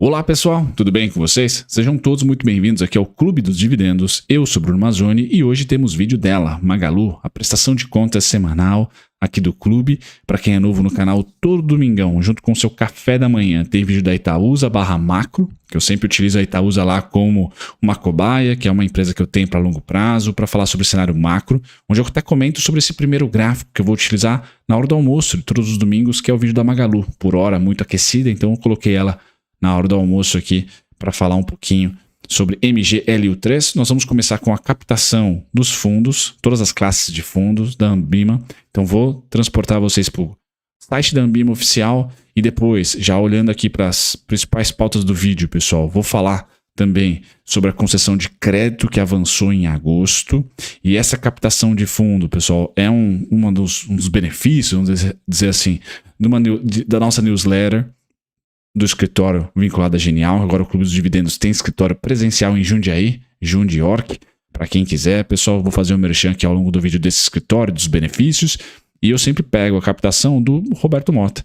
Olá pessoal, tudo bem com vocês? Sejam todos muito bem-vindos aqui ao Clube dos Dividendos. Eu sou Bruno Mazzoni e hoje temos vídeo dela, Magalu, a prestação de contas semanal aqui do clube. Para quem é novo no canal, todo domingão, junto com o seu café da manhã, tem vídeo da Itaúsa/Macro, que eu sempre utilizo a Itaúsa lá como uma cobaia, que é uma empresa que eu tenho para longo prazo, para falar sobre o cenário macro, onde eu até comento sobre esse primeiro gráfico que eu vou utilizar na hora do almoço de todos os domingos, que é o vídeo da Magalu, por hora muito aquecida, então eu coloquei ela na hora do almoço aqui para falar um pouquinho sobre MGLU3. Nós vamos começar com a captação dos fundos, todas as classes de fundos da Ambima. Então vou transportar vocês para o site da Ambima oficial e depois, já olhando aqui para as principais pautas do vídeo, pessoal, vou falar também sobre a concessão de crédito que avançou em agosto. E essa captação de fundo, pessoal, é um dos benefícios, vamos dizer assim, da nossa newsletter, do escritório vinculado a Genial. Agora o Clube dos Dividendos tem escritório presencial em Jundiaí, Jundiorc, para quem quiser. Pessoal, vou fazer um merchan aqui ao longo do vídeo desse escritório, dos benefícios, e eu sempre pego a captação do Roberto Mota,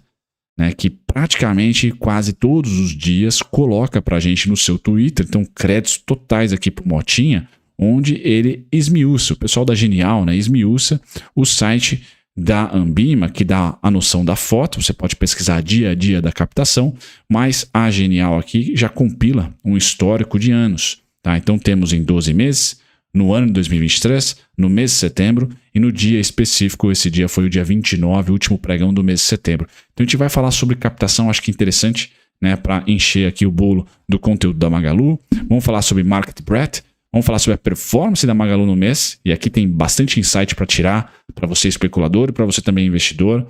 né, que praticamente quase todos os dias coloca para a gente no seu Twitter, então créditos totais aqui para o Motinha, onde ele esmiuça, o pessoal da Genial, né, esmiuça o site da Ambima, que dá a noção da foto. Você pode pesquisar dia a dia da captação, mas a Genial aqui já compila um histórico de anos. Tá? Então temos em 12 meses, no ano de 2023, no mês de setembro e no dia específico, esse dia foi o dia 29, o último pregão do mês de setembro. Então a gente vai falar sobre captação, acho que interessante, né, para encher aqui o bolo do conteúdo da Magalu. Vamos falar sobre Market Breadth. Vamos falar sobre a performance da Magalu no mês, e aqui tem bastante insight para tirar para você especulador e para você também investidor,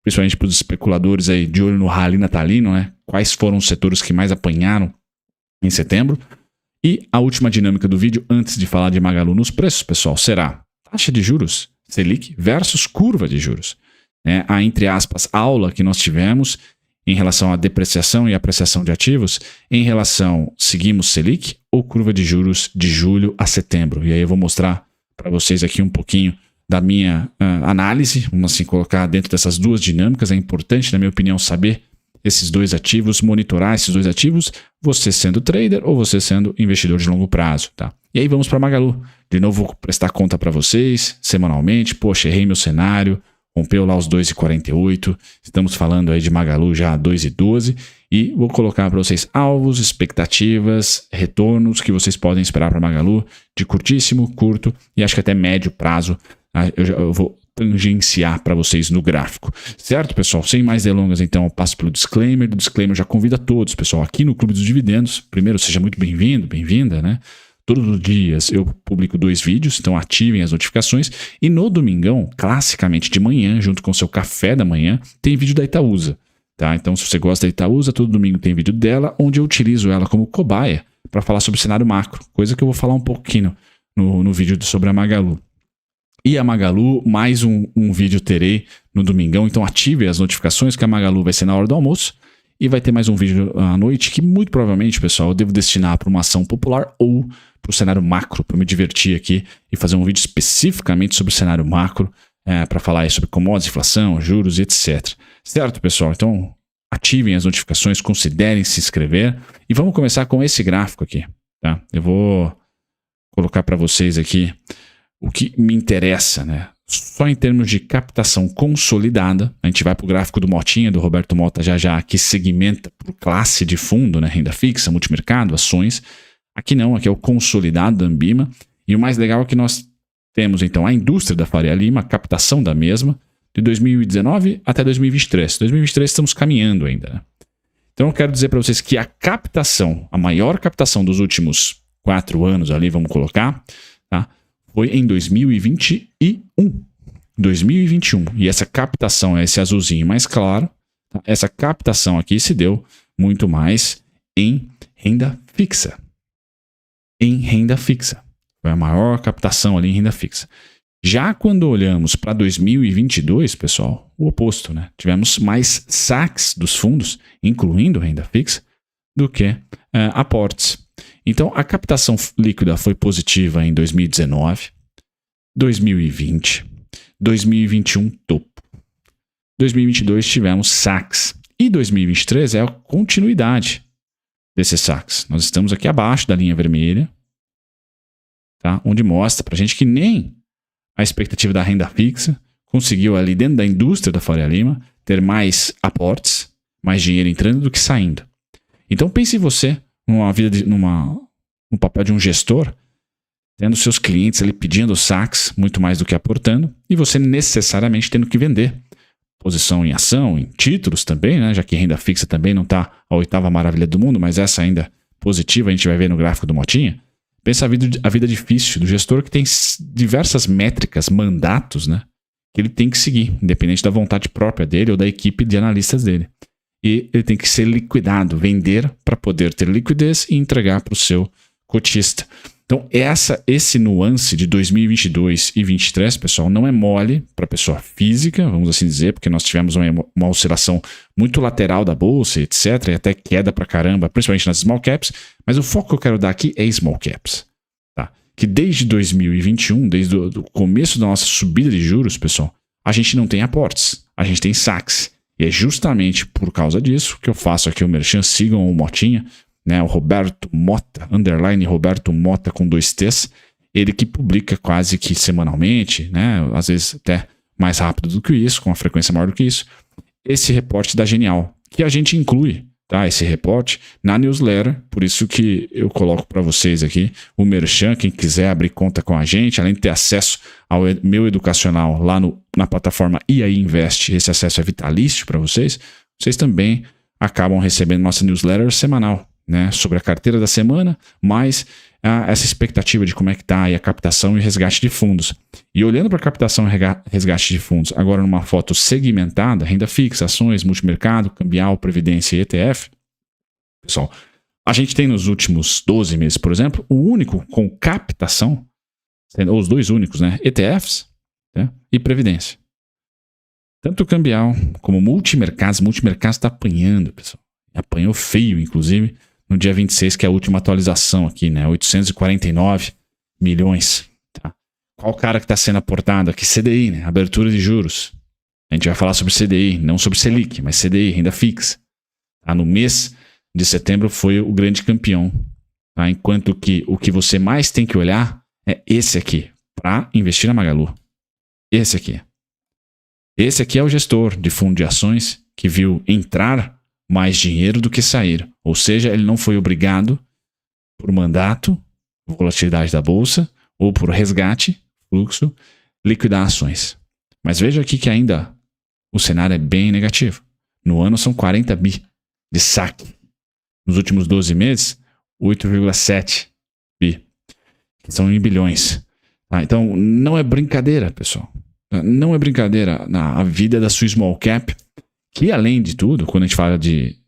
principalmente para os especuladores aí de olho no rally natalino, né? Quais foram os setores que mais apanharam em setembro. E a última dinâmica do vídeo, antes de falar de Magalu nos preços, pessoal, será taxa de juros, Selic versus curva de juros. Né? A, entre aspas, aula que nós tivemos em relação à depreciação e apreciação de ativos, em relação, seguimos Selic ou curva de juros de julho a setembro. E aí eu vou mostrar para vocês aqui um pouquinho da minha análise, vamos assim colocar dentro dessas duas dinâmicas. É importante, na minha opinião, saber esses dois ativos, monitorar esses dois ativos, você sendo trader ou você sendo investidor de longo prazo. Tá? E aí vamos para Magalu. De novo, vou prestar conta para vocês semanalmente. Poxa, errei meu cenário. Rompeu lá os 2,48, estamos falando aí de Magalu já a 2,12 e vou colocar para vocês alvos, expectativas, retornos que vocês podem esperar para Magalu de curtíssimo, curto e acho que até médio prazo. Eu vou tangenciar para vocês no gráfico. Certo, pessoal? Sem mais delongas, então eu passo pelo disclaimer. Do disclaimer já convido a todos, pessoal, aqui no Clube dos Dividendos. Primeiro, seja muito bem-vindo, bem-vinda, né? Todos os dias eu publico 2 vídeos, então ativem as notificações. E no domingão, classicamente de manhã, junto com o seu café da manhã, tem vídeo da Itaúsa. Tá? Então, se você gosta da Itaúsa, todo domingo tem vídeo dela, onde eu utilizo ela como cobaia para falar sobre o cenário macro, coisa que eu vou falar um pouquinho no vídeo sobre a Magalu. E a Magalu, mais um vídeo terei no domingão, então ative as notificações, que a Magalu vai ser na hora do almoço. E vai ter mais um vídeo à noite que muito provavelmente, pessoal, eu devo destinar para uma ação popular ou para o cenário macro, para me divertir aqui e fazer um vídeo especificamente sobre o cenário macro, para falar aí sobre commodities, inflação, juros e etc. Certo, pessoal? Então, ativem as notificações, considerem se inscrever e vamos começar com esse gráfico aqui. Tá? Eu vou colocar para vocês aqui o que me interessa, né? Só em termos de captação consolidada, a gente vai para o gráfico do Motinha, do Roberto Mota já, que segmenta por classe de fundo, né? Renda fixa, multimercado, ações. Aqui não, aqui é o consolidado da Ambima. E o mais legal é que nós temos, então, a indústria da Faria Lima, a captação da mesma, de 2019 até 2023. 2023 estamos caminhando ainda, né? Então eu quero dizer para vocês que a captação, a maior captação dos últimos 4 anos ali, vamos colocar, tá? Foi em 2021. 2021. E essa captação, esse azulzinho mais claro, tá? Essa captação aqui se deu muito mais em renda fixa. Em renda fixa. Foi a maior captação ali em renda fixa. Já quando olhamos para 2022, pessoal, o oposto, né? Tivemos mais saques dos fundos, incluindo renda fixa, do que aportes. Então, a captação líquida foi positiva em 2019, 2020, 2021 topo. 2022 tivemos saques. E 2023 é a continuidade. desses saques. Nós estamos aqui abaixo da linha vermelha, tá? Onde mostra para a gente que nem a expectativa da renda fixa conseguiu ali dentro da indústria da Faria Lima ter mais aportes, mais dinheiro entrando do que saindo. Então pense você no papel de um gestor, tendo seus clientes ali pedindo saques muito mais do que aportando, e você necessariamente tendo que vender. Posição em ação, em títulos também, né? Já que renda fixa também não está a 8ª maravilha do mundo, mas essa ainda positiva, a gente vai ver no gráfico do Motinha. Pensa a vida difícil do gestor que tem diversas métricas, mandatos, né? Que ele tem que seguir, independente da vontade própria dele ou da equipe de analistas dele. E ele tem que ser liquidado, vender para poder ter liquidez e entregar para o seu cotista. Então, esse nuance de 2022 e 2023, pessoal, não é mole para a pessoa física, vamos assim dizer, porque nós tivemos uma oscilação muito lateral da bolsa, etc., e até queda para caramba, principalmente nas small caps, mas o foco que eu quero dar aqui é small caps. Tá? Que desde 2021, desde o começo da nossa subida de juros, pessoal, a gente não tem aportes, a gente tem saques. E é justamente por causa disso que eu faço aqui o merchan, sigam o Motinha, né, o Roberto Mota, _ Roberto Mota com 2 T's, ele que publica quase que semanalmente, né, às vezes até mais rápido do que isso, com uma frequência maior do que isso, esse reporte da Genial, que a gente inclui, tá, esse reporte na newsletter, por isso que eu coloco para vocês aqui o merchan, quem quiser abrir conta com a gente, além de ter acesso ao meu educacional lá na plataforma IAI Invest, esse acesso é vitalício para vocês, vocês também acabam recebendo nossa newsletter semanal, né, sobre a carteira da semana, mais essa expectativa de como é que está a captação e resgate de fundos. E olhando para a captação e resgate de fundos, agora numa foto segmentada, renda fixa, ações, multimercado, cambial, previdência e ETF, pessoal, a gente tem nos últimos 12 meses, por exemplo, o único com captação, ou os 2 únicos, né, ETFs, né, e previdência. Tanto cambial como multimercados está apanhando, pessoal. Apanhou feio, inclusive, no dia 26, que é a última atualização aqui, né? 849 milhões. Tá? Qual cara que está sendo aportado aqui? CDI, né? Abertura de juros. A gente vai falar sobre CDI, não sobre Selic, mas CDI, renda fixa. Tá? No mês de setembro foi o grande campeão. Tá? Enquanto que o que você mais tem que olhar é esse aqui, para investir na Magalu. Esse aqui. Esse aqui é o gestor de fundo de ações que viu entrar mais dinheiro do que sair. Ou seja, ele não foi obrigado por mandato, volatilidade da bolsa, ou por resgate, fluxo, liquidar ações. Mas veja aqui que ainda o cenário é bem negativo. No ano são 40 bi de saque. Nos últimos 12 meses, 8,7 bi, que são em bilhões. Tá? Então, não é brincadeira, pessoal. Não é brincadeira a vida da sua small cap, que além de tudo, quando a gente fala de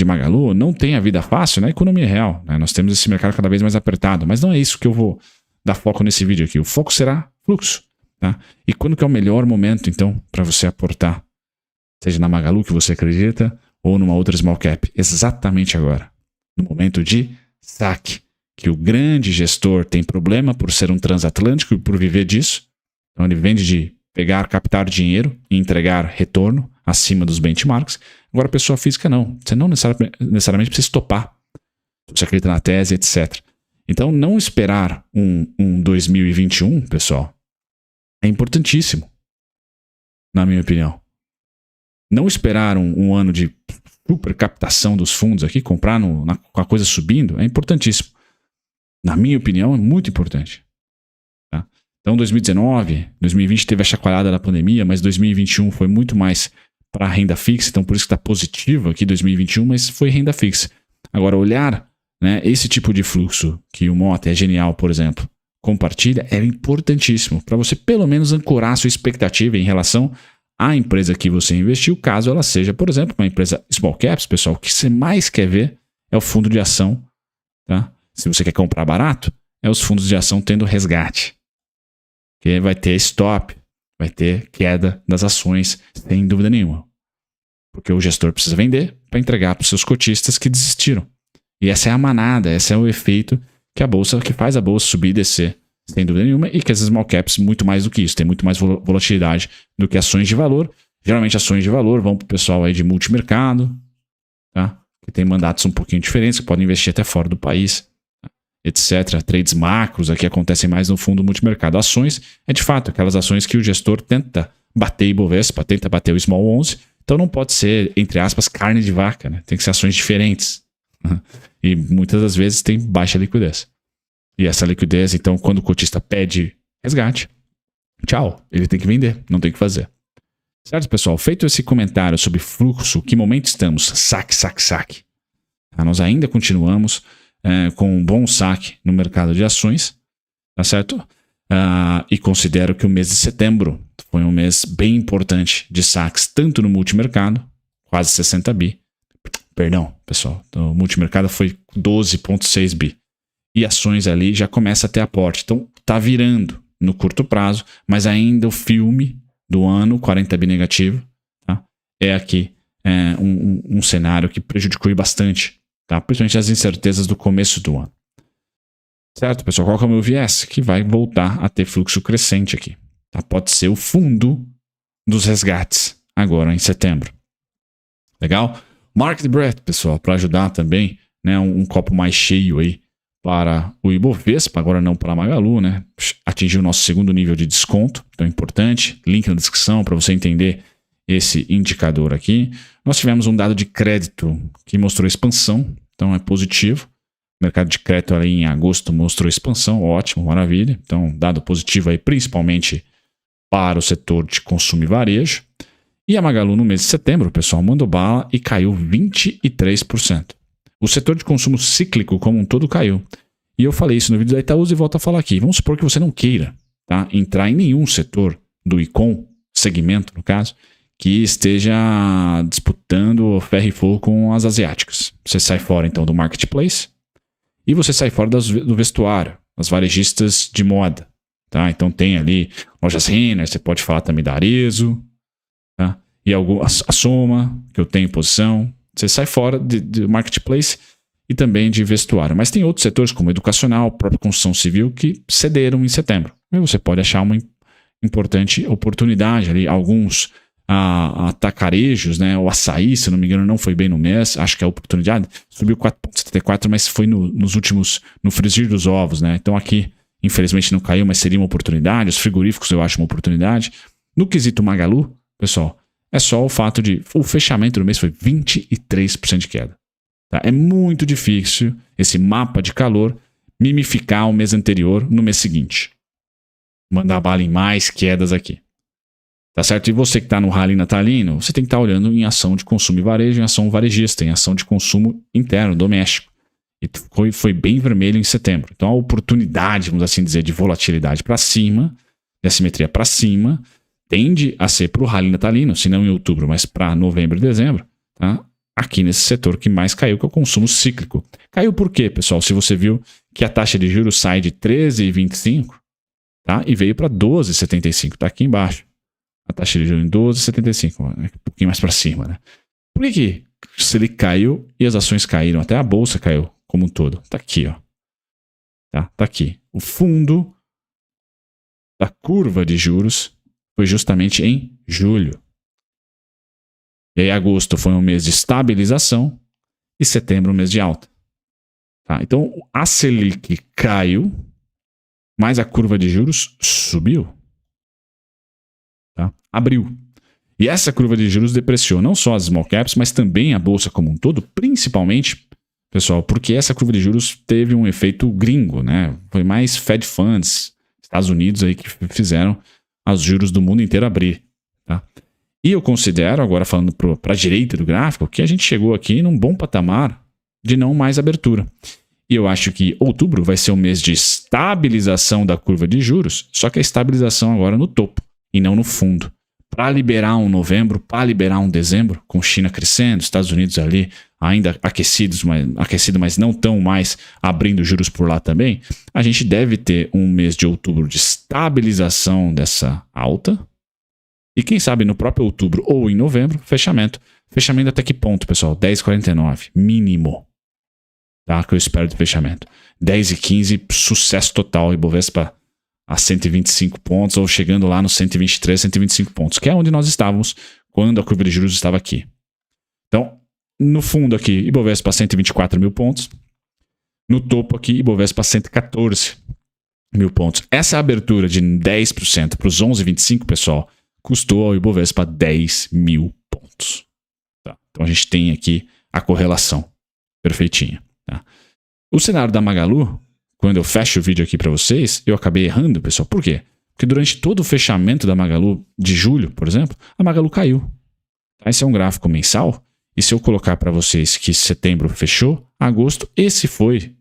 Magalu, não tem a vida fácil na economia real. Né? Nós temos esse mercado cada vez mais apertado, mas não é isso que eu vou dar foco nesse vídeo aqui. O foco será fluxo. Tá? E quando que é o melhor momento, então, para você aportar? Seja na Magalu, que você acredita, ou numa outra small cap. Exatamente agora. No momento de saque. Que o grande gestor tem problema por ser um transatlântico e por viver disso. Então ele vende de pegar, captar dinheiro e entregar retorno acima dos benchmarks. Agora, a pessoa física não. Você não necessariamente precisa topar. Você acredita na tese, etc. Então, não esperar um 2021, pessoal, é importantíssimo, na minha opinião. Não esperar um ano de super captação dos fundos aqui, comprar com a coisa subindo, é importantíssimo. Na minha opinião, é muito importante. Tá? Então, 2019, 2020 teve a chacoalhada da pandemia, mas 2021 foi muito mais para a renda fixa, então por isso que está positivo aqui 2021, mas foi renda fixa. Agora, olhar, né, esse tipo de fluxo que o Mota é genial, por exemplo, compartilha, é importantíssimo para você pelo menos ancorar a sua expectativa em relação à empresa que você investiu, caso ela seja, por exemplo, uma empresa small caps, pessoal. O que você mais quer ver é o fundo de ação. Tá? Se você quer comprar barato, é os fundos de ação tendo resgate. Que vai ter stop, vai ter queda das ações, sem dúvida nenhuma. Porque o gestor precisa vender para entregar para os seus cotistas que desistiram. E essa é a manada, esse é o efeito que faz a bolsa subir e descer, sem dúvida nenhuma, e que as small caps muito mais do que isso, tem muito mais volatilidade do que ações de valor. Geralmente ações de valor vão para o pessoal aí de multimercado, tá? que tem mandatos um pouquinho diferentes, que podem investir até fora do país, etc. Trades macros aqui acontecem mais no fundo multimercado. Ações é de fato aquelas ações que o gestor tenta bater Ibovespa, tenta bater o Small 11, então não pode ser, entre aspas, carne de vaca, né? Tem que ser ações diferentes. E muitas das vezes tem baixa liquidez. E essa liquidez, então, quando o cotista pede resgate, tchau, ele tem que vender, não tem o que fazer. Certo, pessoal? Feito esse comentário sobre fluxo, que momento estamos? Saque. Nós ainda continuamos com um bom saque no mercado de ações, tá certo? E considero que o mês de setembro foi um mês bem importante de saques, tanto no multimercado, quase 60 bi. Perdão, pessoal, o multimercado foi 12,6 bi. E ações ali já começa a ter aporte. Então, tá virando no curto prazo, mas ainda o filme do ano, 40 bi negativo, tá? É aqui um cenário que prejudicou bastante, tá? Principalmente as incertezas do começo do ano. Certo, pessoal? Qual que é o meu viés? Que vai voltar a ter fluxo crescente aqui. Tá? Pode ser o fundo dos resgates agora em setembro. Legal? Market breadth, pessoal, para ajudar também, né, um copo mais cheio aí para o Ibovespa, agora não para a Magalu, né? Atingiu o nosso segundo nível de desconto, então é importante. Link na descrição para você entender esse indicador aqui. Nós tivemos um dado de crédito que mostrou expansão, então é positivo. O mercado de crédito ali em agosto mostrou expansão, ótimo, maravilha. Então, dado positivo aí, principalmente para o setor de consumo e varejo. E a Magalu no mês de setembro, o pessoal mandou bala e caiu 23%. O setor de consumo cíclico como um todo caiu. E eu falei isso no vídeo da Itaúsa e volto a falar aqui. Vamos supor que você não queira, tá, entrar em nenhum setor do e-com, segmento no caso, que esteja disputando ferro e fogo com as asiáticas. Você sai fora então do marketplace e você sai fora do vestuário, as varejistas de moda. Tá? Então tem ali lojas Renner, você pode falar também da Arezzo, tá? E a Soma, que eu tenho em posição. Você sai fora de marketplace e também de vestuário. Mas tem outros setores, como educacional, própria construção civil, que cederam em setembro. E você pode achar uma importante oportunidade ali. Alguns atacarejos, né? O açaí, se não me engano, não foi bem no mês. Acho que a oportunidade subiu 4,74, mas foi nos últimos, no frigir dos ovos, né? Então aqui, infelizmente, não caiu, mas seria uma oportunidade. Os frigoríficos eu acho uma oportunidade. No quesito Magalu, pessoal, é só o fato de o fechamento do mês foi 23% de queda. Tá? É muito difícil esse mapa de calor mimificar o mês anterior no mês seguinte. Mandar bala em mais quedas aqui. Tá certo? E você que está no rally natalino, você tem que estar olhando em ação de consumo e varejo, em ação varejista, em ação de consumo interno, doméstico. E foi bem vermelho em setembro. Então a oportunidade, vamos assim dizer, de volatilidade para cima, de assimetria para cima, tende a ser para o rally natalino, se não em outubro, mas para novembro e dezembro, tá? Aqui nesse setor que mais caiu, que é o consumo cíclico. Caiu por quê, pessoal? Se você viu que a taxa de juros sai de 13,25, tá? E veio para 12,75, está aqui embaixo. A taxa de juros em 12,75, um pouquinho mais para cima, né? Por que o Selic caiu e as ações caíram? Até a bolsa caiu como um todo. Está aqui, ó. Tá aqui. O fundo da curva de juros foi justamente em julho. E aí agosto foi um mês de estabilização e setembro um mês de alta. Tá? Então a Selic caiu, mas a curva de juros subiu. Tá? Abriu. E essa curva de juros depreciou não só as small caps, mas também a bolsa como um todo, principalmente, pessoal, porque essa curva de juros teve um efeito gringo, né? Foi mais Fed Funds, Estados Unidos aí que fizeram os juros do mundo inteiro abrir. Tá? E eu considero, agora falando para a direita do gráfico, que a gente chegou aqui num bom patamar de não mais abertura. E eu acho que outubro vai ser um mês de estabilização da curva de juros, só que a estabilização agora no topo e não no fundo. Para liberar um novembro, para liberar um dezembro, com China crescendo, Estados Unidos ali ainda aquecido, mas não tão mais abrindo juros por lá também, a gente deve ter um mês de outubro de estabilização dessa alta e quem sabe no próprio outubro ou em novembro, fechamento. Fechamento até que ponto, pessoal? 10,49, mínimo. Tá? Que eu espero de fechamento. 10,15, sucesso total, Ibovespa a 125 pontos ou chegando lá nos 123, 125 pontos, que é onde nós estávamos quando a curva de juros estava aqui. Então, No fundo aqui, Ibovespa 124 mil pontos. No topo aqui, Ibovespa 114 mil pontos. Essa abertura de 10% para os 11,25, pessoal, custou ao Ibovespa 10 mil pontos. Tá? Então a gente tem aqui a correlação perfeitinha. Tá? O cenário da Magalu, quando eu fecho o vídeo aqui para vocês, eu acabei errando, pessoal. Por quê? Porque durante todo o fechamento da Magalu de julho, por exemplo, a Magalu caiu. Tá? Esse é um gráfico mensal. E se eu colocar para vocês que setembro fechou, agosto, esse foi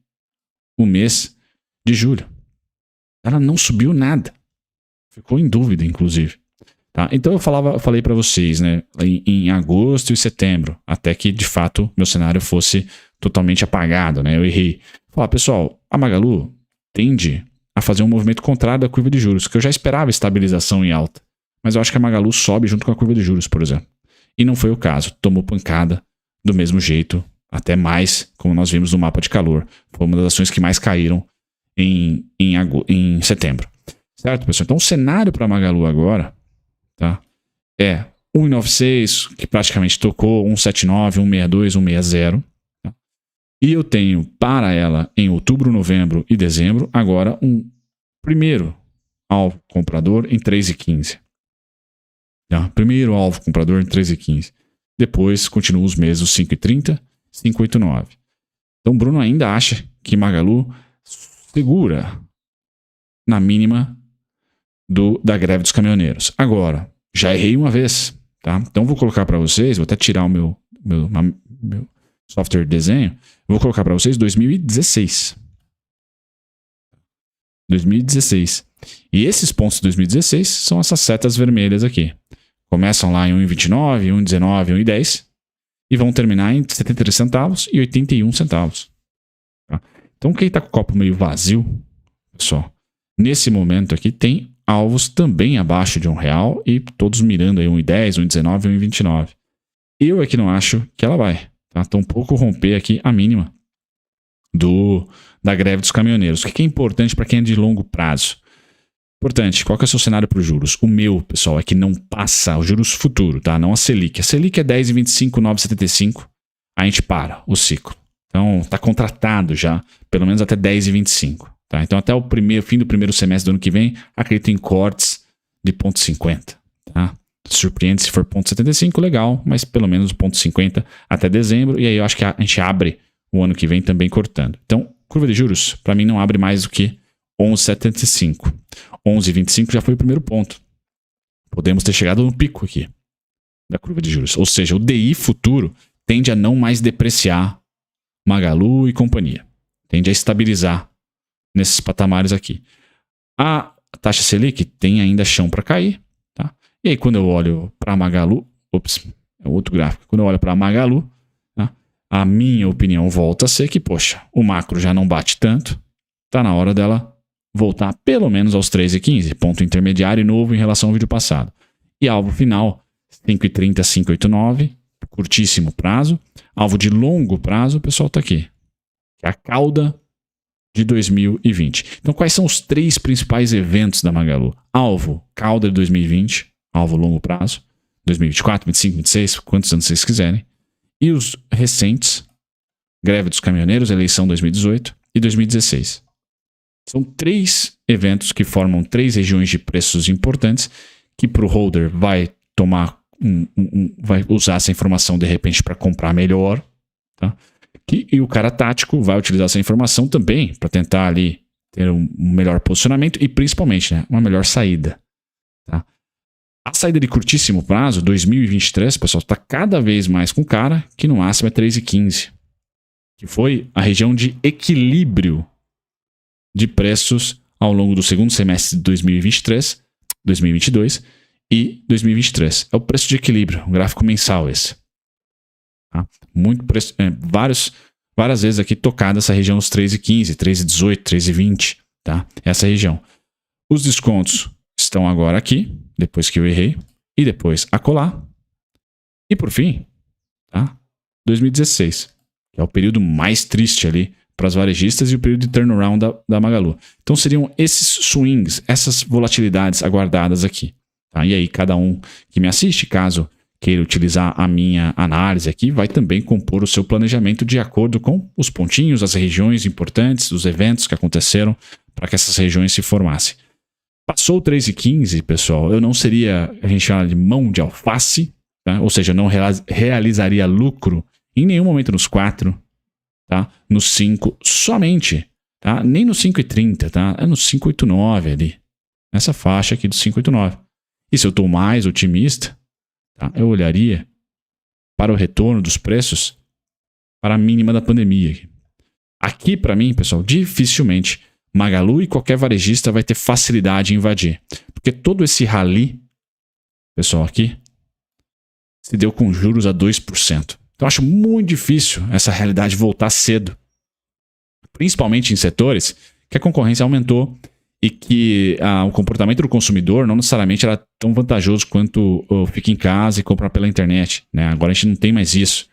o mês de julho. Ela não subiu nada. Ficou em dúvida, inclusive. Tá? Então eu falei para vocês, né, em agosto e setembro, até que de fato meu cenário fosse totalmente apagado, né? Eu errei. Falar, pessoal, a Magalu tende a fazer um movimento contrário da curva de juros, que eu já esperava estabilização em alta. Mas eu acho que a Magalu sobe junto com a curva de juros, por exemplo. E não foi o caso. Tomou pancada do mesmo jeito, até mais, como nós vimos no mapa de calor. Foi uma das ações que mais caíram em setembro. Certo, pessoal? Então o cenário para a Magalu agora, tá, é 1,96, que praticamente tocou, 1,79, 1,62, 1,60. Tá? E eu tenho para ela em outubro, novembro e dezembro, agora um primeiro alvo comprador em 3,15. Tá? Primeiro alvo comprador em 3,15. Depois continuam os meses, os 5,30, 5,89. Então Bruno ainda acha que Magalu segura na mínima da greve dos caminhoneiros. Agora, já errei uma vez, tá? Então vou colocar para vocês, vou até tirar o meu software de desenho, vou colocar para vocês 2016. 2016. E esses pontos de 2016 são essas setas vermelhas aqui. Começam lá em 1,29, 1,19, 1,10 e vão terminar em 73 centavos e 81 centavos. Tá? Então quem está com o copo meio vazio, pessoal, nesse momento aqui tem alvos também abaixo de R$1 e todos mirando aí 1,10, 1,19, 1,29. Eu é que não acho que ela vai. Tá? Tampouco romper aqui a mínima da greve dos caminhoneiros. O que é importante para quem é de longo prazo? Importante, qual que é o seu cenário para os juros? O meu, pessoal, é que não passa os juros futuro, tá? Não a Selic. A Selic é 10,25, 9,75. A gente para o ciclo. Então, está contratado já, pelo menos até 10,25. Tá? Então, até o fim do primeiro semestre do ano que vem, acredito em cortes de 0,50. Tá? Surpreende se for 0,75, legal, mas pelo menos 0,50 até dezembro. E aí eu acho que a gente abre o ano que vem também cortando. Então, curva de juros, para mim, não abre mais do que 11,75. 11,25 já foi o primeiro ponto. Podemos ter chegado no pico aqui da curva de juros. Ou seja, o DI futuro tende a não mais depreciar Magalu e companhia. Tende a estabilizar nesses patamares aqui. A taxa Selic tem ainda chão para cair. Tá? E aí quando eu olho para a Magalu, é outro gráfico. Quando eu olho para a Magalu, tá? A minha opinião volta a ser que, poxa, o macro já não bate tanto. Está na hora dela voltar pelo menos aos 3,15, ponto intermediário novo em relação ao vídeo passado. E alvo final, 5,30, 5,89, curtíssimo prazo. Alvo de longo prazo, o pessoal está aqui. Que é a cauda de 2020. Então, quais são os 3 principais eventos da Magalu? Alvo, cauda de 2020, alvo longo prazo, 2024, 2025, 2026, quantos anos vocês quiserem. E os recentes, greve dos caminhoneiros, eleição 2018 e 2016. São 3 eventos que formam 3 regiões de preços importantes que para o holder vai tomar vai usar essa informação de repente para comprar melhor, tá? E o cara tático vai utilizar essa informação também para tentar ali ter um melhor posicionamento e principalmente, né, uma melhor saída. Tá? A saída de curtíssimo prazo, 2023, pessoal, está cada vez mais com cara que no máximo é 3,15, que foi a região de equilíbrio de preços ao longo do segundo semestre de 2023, 2022 e 2023. É o preço de equilíbrio, um gráfico mensal esse. Tá? Muito preço, várias vezes aqui tocada essa região dos 3,15, 3,18, 3,20, tá? Essa região. Os descontos estão agora aqui, depois que eu errei, e depois acolá. E por fim, tá? 2016, que é o período mais triste ali para as varejistas e o período de turnaround da Magalu. Então seriam esses swings, essas volatilidades aguardadas aqui. Tá? E aí cada um que me assiste, caso queira utilizar a minha análise aqui, vai também compor o seu planejamento de acordo com os pontinhos, as regiões importantes, os eventos que aconteceram para que essas regiões se formassem. Passou o 3,15, pessoal, eu não seria, a gente chama de mão de alface, tá? Ou seja, não realizaria lucro em nenhum momento nos 4, tá? Nos 5 somente, tá? Nem no 5,30, tá? É no 5,89 ali, nessa faixa aqui do 5,89. E se eu estou mais otimista, tá? Eu olharia para o retorno dos preços para a mínima da pandemia. Aqui, para mim, pessoal, dificilmente Magalu e qualquer varejista vai ter facilidade em invadir. Porque todo esse rally, pessoal, aqui, se deu com juros a 2%. Então, eu acho muito difícil essa realidade voltar cedo. Principalmente em setores que a concorrência aumentou e que o comportamento do consumidor não necessariamente era tão vantajoso quanto fica em casa e comprar pela internet, né? Agora a gente não tem mais isso.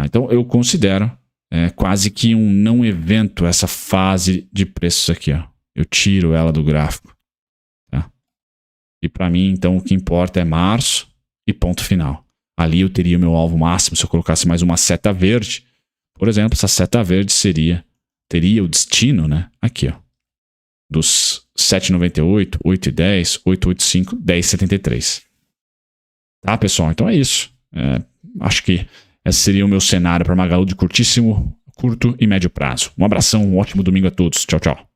Então eu considero quase que um não evento essa fase de preços aqui. Ó. Eu tiro ela do gráfico. Tá? E para mim, então, o que importa é março e ponto final. Ali eu teria o meu alvo máximo se eu colocasse mais uma seta verde. Por exemplo, essa seta verde teria o destino, né? Aqui, ó. Dos 7,98, 8,10, 8,85, 10,73. Tá, pessoal? Então é isso. Acho que esse seria o meu cenário para Magalu de curto e médio prazo. Um abração, um ótimo domingo a todos. Tchau, tchau.